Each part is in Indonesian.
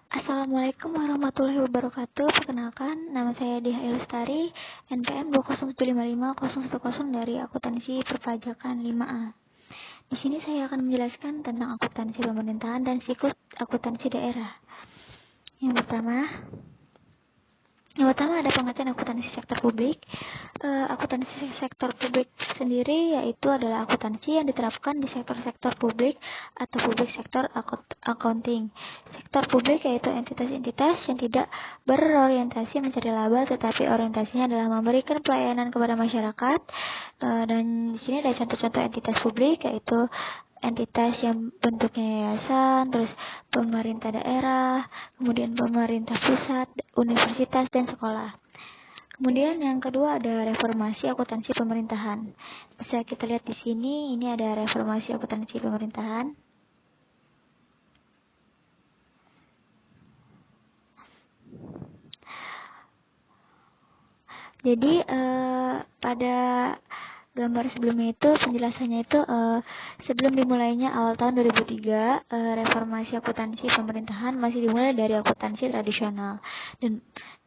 Assalamualaikum warahmatullahi wabarakatuh. Perkenalkan, nama saya Diah Elustari, NPM 207551010 dari Akuntansi Perpajakan 5A. Di sini saya akan menjelaskan tentang akuntansi pemerintahan dan siklus akuntansi daerah. Yang pertama ada pengertian akuntansi sektor publik. Akuntansi sektor publik sendiri yaitu adalah akuntansi yang diterapkan di sektor-sektor publik atau public sector accounting. Sektor publik yaitu entitas-entitas yang tidak berorientasi mencari laba, tetapi orientasinya adalah memberikan pelayanan kepada masyarakat. Dan di sini ada contoh-contoh entitas publik yaitu entitas yang bentuknya yayasan, terus pemerintah daerah, kemudian pemerintah pusat, universitas, dan sekolah. Kemudian yang kedua ada reformasi akuntansi pemerintahan. Bisa kita lihat di sini, ini ada reformasi akuntansi pemerintahan. Jadi pada gambar sebelumnya itu penjelasannya itu sebelum dimulainya awal tahun 2003 reformasi akuntansi pemerintahan masih dimulai dari akuntansi tradisional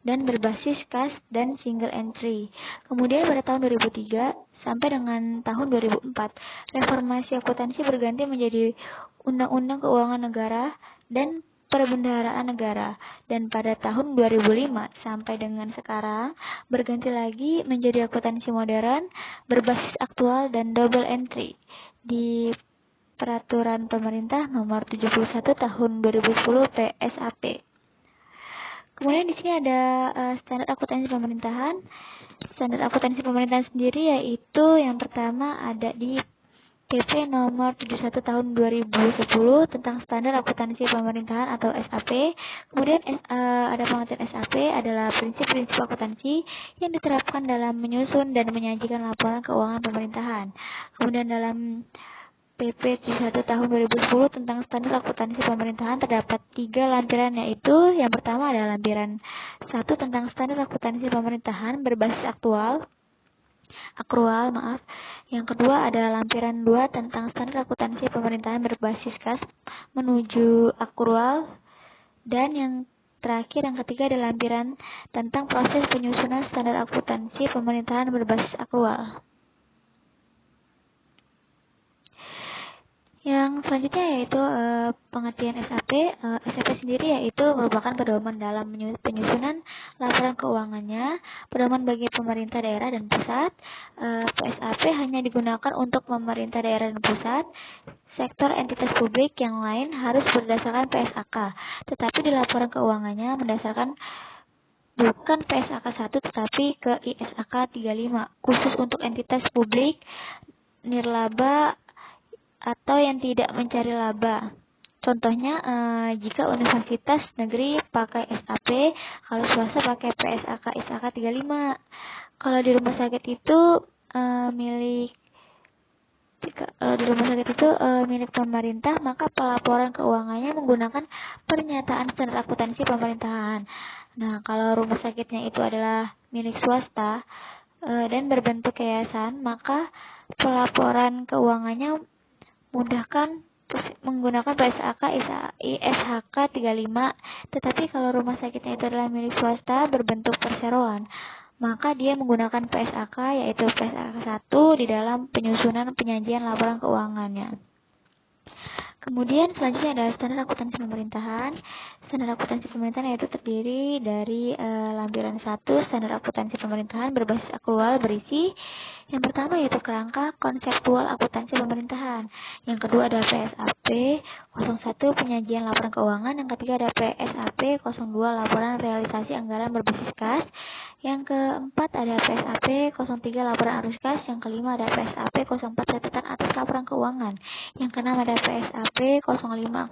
dan berbasis kas dan single entry. Kemudian pada tahun 2003 sampai dengan tahun 2004 reformasi akuntansi berganti menjadi Undang-Undang Keuangan Negara dan Perbendaharaan Negara, dan pada tahun 2005 sampai dengan sekarang berganti lagi menjadi akuntansi modern berbasis aktual dan double entry di Peraturan Pemerintah Nomor 71 Tahun 2010 PSAP. Kemudian di sini ada standar akuntansi pemerintahan. Standar akuntansi pemerintahan sendiri yaitu yang pertama ada di PP nomor 71 tahun 2010 tentang standar akuntansi pemerintahan atau SAP. Kemudian ada pengertian SAP adalah prinsip-prinsip akuntansi yang diterapkan dalam menyusun dan menyajikan laporan keuangan pemerintahan. Kemudian dalam PP 71 tahun 2010 tentang standar akuntansi pemerintahan terdapat 3 lampiran, yaitu yang pertama adalah lampiran 1 tentang standar akuntansi pemerintahan berbasis akrual. Yang kedua ada lampiran 2 tentang standar akuntansi pemerintahan berbasis kas menuju akrual. Dan yang terakhir, yang ketiga ada lampiran tentang proses penyusunan standar akuntansi pemerintahan berbasis akrual. Yang selanjutnya yaitu pengertian SAP. SAP sendiri yaitu merupakan pedoman dalam penyusunan laporan keuangannya, pedoman bagi pemerintah daerah dan pusat. PSAP hanya digunakan untuk pemerintah daerah dan pusat. Sektor entitas publik yang lain harus berdasarkan PSAK, tetapi di laporan keuangannya berdasarkan bukan PSAK 1 tetapi ke ISAK 35 khusus untuk entitas publik, nirlaba, atau yang tidak mencari laba. Contohnya jika universitas negeri pakai SAP, kalau swasta pakai PSAK ISAK 35. Kalau di rumah sakit itu milik pemerintah, maka pelaporan keuangannya menggunakan pernyataan standar akuntansi pemerintahan. Nah, kalau rumah sakitnya itu adalah milik swasta dan berbentuk yayasan, maka pelaporan keuangannya mudahkan menggunakan PSAK ISHK 35. Tetapi kalau rumah sakitnya itu adalah milik swasta berbentuk perseroan, maka dia menggunakan PSAK yaitu PSAK 1 di dalam penyusunan penyajian laporan keuangannya. Kemudian selanjutnya ada standar akuntansi pemerintahan. Standar akuntansi pemerintahan yaitu terdiri dari lampiran 1 standar akuntansi pemerintahan berbasis akrual berisi yang pertama yaitu kerangka konseptual akuntansi pemerintahan. Yang kedua ada PSAP 01 penyajian laporan keuangan. Yang ketiga ada PSAP 02 laporan realisasi anggaran berbasis kas. Yang keempat ada PSAP 03 laporan arus kas. Yang kelima ada PSAP 04 catatan atas laporan keuangan. Yang keenam ada PSAP 05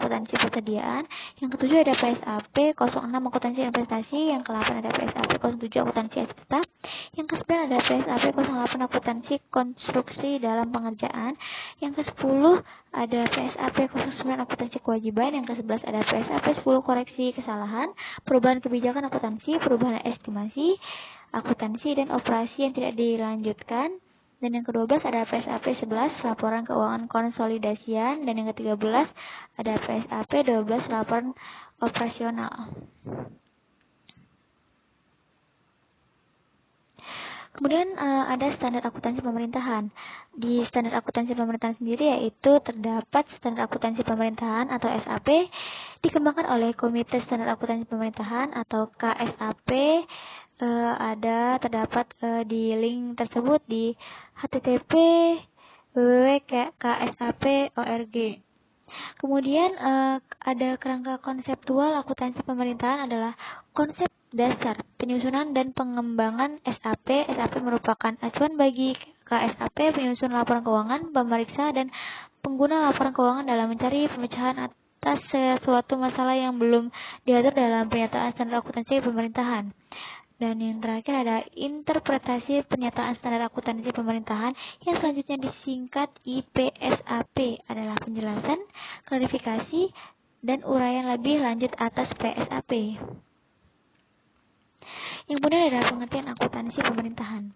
akuntansi persediaan. Yang ketujuh ada PSAP 06 akuntansi investasi. Yang ke-8 ada PSAP 07 akuntansi aset tetap. Yang ke-9 ada PSAP 08 akuntansi konstruksi dalam pengerjaan. Yang ke-10 ada PSAP 09 akuntansi kewajiban. Yang ke-11 ada PSAP 10 koreksi kesalahan, perubahan kebijakan akuntansi, perubahan estimasi akuntansi dan operasi yang tidak dilanjutkan. Dan yang ke-12 ada PSAP 11 laporan keuangan konsolidasian. Dan yang ke-13 ada PSAP 12 laporan operasional. Kemudian ada standar akuntansi pemerintahan. Di standar akuntansi pemerintahan sendiri yaitu terdapat standar akuntansi pemerintahan atau SAP dikembangkan oleh Komite Standar Akuntansi Pemerintahan atau KSAP. Terdapat di link tersebut di http://www.ksap.org. Kemudian ada kerangka konseptual akuntansi pemerintahan adalah konsep dasar penyusunan dan pengembangan SAP. SAP merupakan acuan bagi KSAP penyusun laporan keuangan, pemeriksa, dan pengguna laporan keuangan dalam mencari pemecahan atas sesuatu masalah yang belum diatur dalam pernyataan standar akuntansi pemerintahan. Dan yang terakhir ada interpretasi pernyataan standar akuntansi pemerintahan yang selanjutnya disingkat IPSAP adalah penjelasan, klarifikasi, dan uraian lebih lanjut atas PSAP. Yang kemudian ada pengertian akuntansi pemerintahan.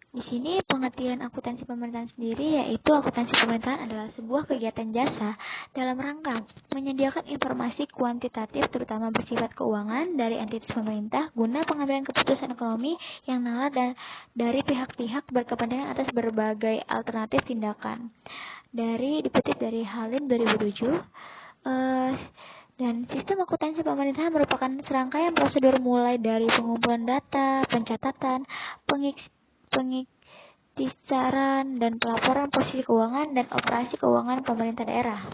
Di sini pengertian akuntansi pemerintahan sendiri yaitu akuntansi pemerintahan adalah sebuah kegiatan jasa dalam rangka menyediakan informasi kuantitatif terutama bersifat keuangan dari entitas pemerintah guna pengambilan keputusan ekonomi yang nalar dan dari pihak-pihak berkepentingan atas berbagai alternatif tindakan. Dikutip dari Halim 2007, dan sistem akuntansi pemerintahan merupakan serangkaian prosedur mulai dari pengumpulan data, pencatatan, pengiktisaran dan pelaporan posisi keuangan dan operasi keuangan pemerintah daerah.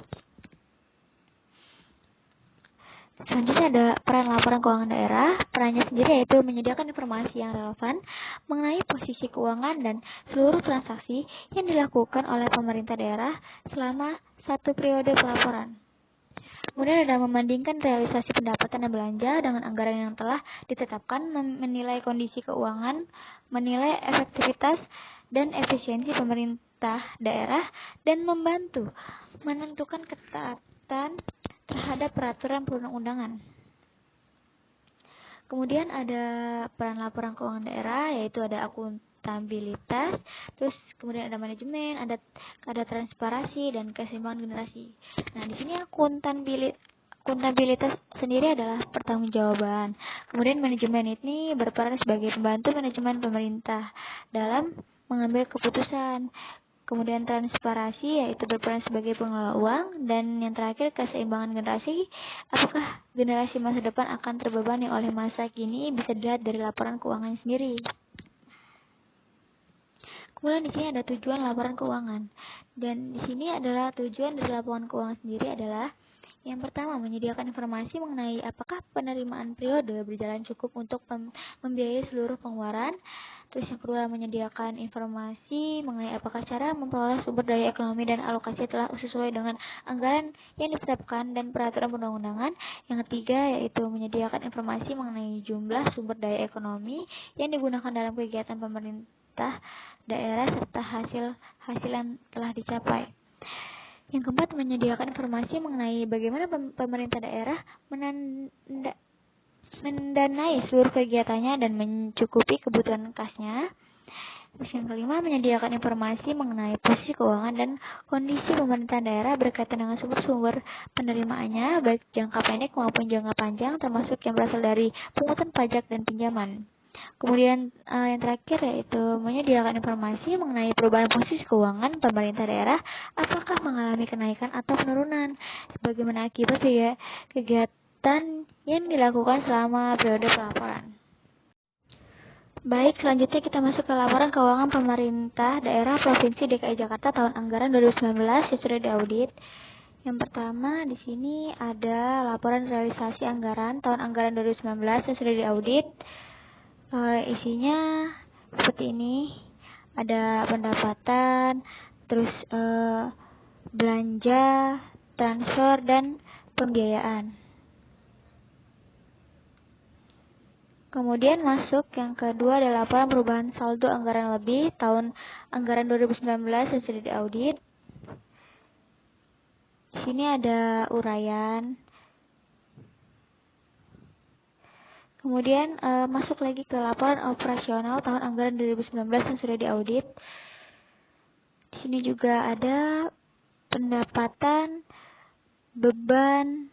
Selanjutnya ada peran laporan keuangan daerah. Perannya sendiri yaitu menyediakan informasi yang relevan mengenai posisi keuangan dan seluruh transaksi yang dilakukan oleh pemerintah daerah selama satu periode pelaporan. Kemudian ada membandingkan realisasi pendapatan dan belanja dengan anggaran yang telah ditetapkan, menilai kondisi keuangan, menilai efektivitas dan efisiensi pemerintah daerah, dan membantu menentukan ketaatan terhadap peraturan perundang-undangan. Kemudian ada peran laporan keuangan daerah, yaitu ada akuntabilitas, terus kemudian ada manajemen, ada transparansi dan keseimbangan generasi. Nah, di sini akuntabilitas sendiri adalah pertanggungjawaban. Kemudian manajemen ini berperan sebagai pembantu manajemen pemerintah dalam mengambil keputusan. Kemudian transparansi yaitu berperan sebagai pengelola uang, dan yang terakhir keseimbangan generasi, apakah generasi masa depan akan terbebani oleh masa kini bisa dilihat dari laporan keuangan sendiri. Kemudian di sini ada tujuan laporan keuangan, dan di sini adalah tujuan dari laporan keuangan sendiri adalah yang pertama, menyediakan informasi mengenai apakah penerimaan periode berjalan cukup untuk membiayai seluruh pengeluaran. Terus yang kedua, menyediakan informasi mengenai apakah cara memperoleh sumber daya ekonomi dan alokasi telah sesuai dengan anggaran yang ditetapkan dan peraturan perundang-undangan. Yang ketiga, yaitu menyediakan informasi mengenai jumlah sumber daya ekonomi yang digunakan dalam kegiatan pemerintah daerah serta hasil yang telah dicapai. Yang keempat, menyediakan informasi mengenai bagaimana pemerintah daerah mendanai seluruh kegiatannya dan mencukupi kebutuhan kasnya. Terus yang kelima, menyediakan informasi mengenai posisi keuangan dan kondisi pemerintahan daerah berkaitan dengan sumber-sumber penerimaannya, baik jangka pendek maupun jangka panjang, termasuk yang berasal dari pungutan pajak dan pinjaman. Kemudian yang terakhir yaitu menyediakan informasi mengenai perubahan posisi keuangan pemerintah daerah, apakah mengalami kenaikan atau penurunan, sebagaimana akibat kegiatan yang dilakukan selama periode pelaporan. Baik, selanjutnya kita masuk ke laporan keuangan pemerintah daerah Provinsi DKI Jakarta tahun anggaran 2019 yang sudah diaudit. Yang pertama di sini ada laporan realisasi anggaran tahun anggaran 2019 yang sudah diaudit. Isinya seperti ini, ada pendapatan, terus belanja, transfer, dan pembiayaan. Kemudian masuk yang kedua adalah laporan perubahan saldo anggaran lebih tahun anggaran 2019 yang sudah diaudit. Di sini ada uraian. Kemudian masuk lagi ke laporan operasional tahun anggaran 2019 yang sudah diaudit. Di sini juga ada pendapatan, beban,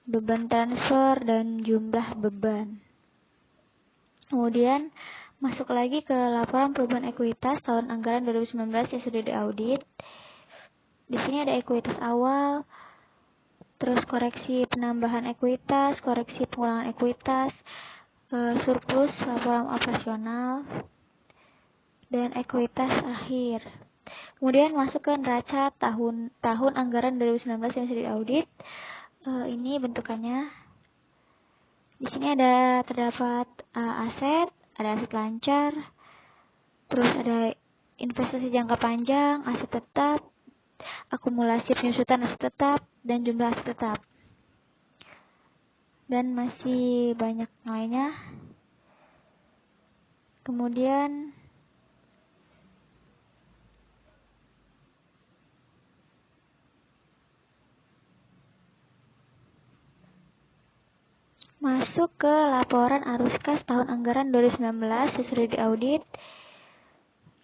beban transfer, dan jumlah beban. Kemudian masuk lagi ke laporan perubahan ekuitas tahun anggaran 2019 yang sudah diaudit. Di sini ada ekuitas awal, terus koreksi penambahan ekuitas, koreksi pengulangan ekuitas, surplus laporan operasional, dan ekuitas akhir. Kemudian masuk ke neraca tahun anggaran 2019 yang sudah diaudit. Ini bentukannya. Di sini terdapat aset, ada aset lancar, terus ada investasi jangka panjang, aset tetap, akumulasi penyusutan aset tetap, dan jumlah aset tetap. Dan masih banyak lainnya. Kemudian masuk ke laporan arus kas tahun anggaran 2019 yang sudah diaudit.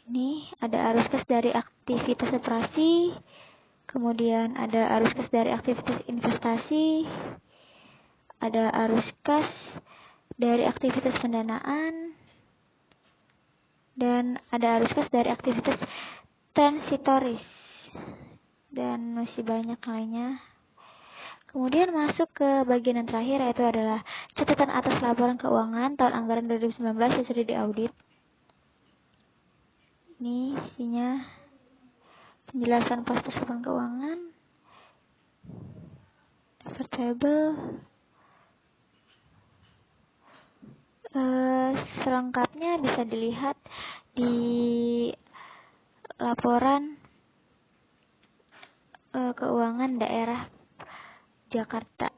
Ini ada arus kas dari aktivitas operasi, kemudian ada arus kas dari aktivitas investasi, ada arus kas dari aktivitas pendanaan, dan ada arus kas dari aktivitas transitoris, dan masih banyak lainnya. Kemudian masuk ke bagian yang terakhir, yaitu adalah catatan atas laporan keuangan tahun anggaran 2019 yang sudah diaudit. Ini isinya penjelasan pos laporan keuangan, daftar table, selengkapnya bisa dilihat di laporan keuangan daerah Jakarta.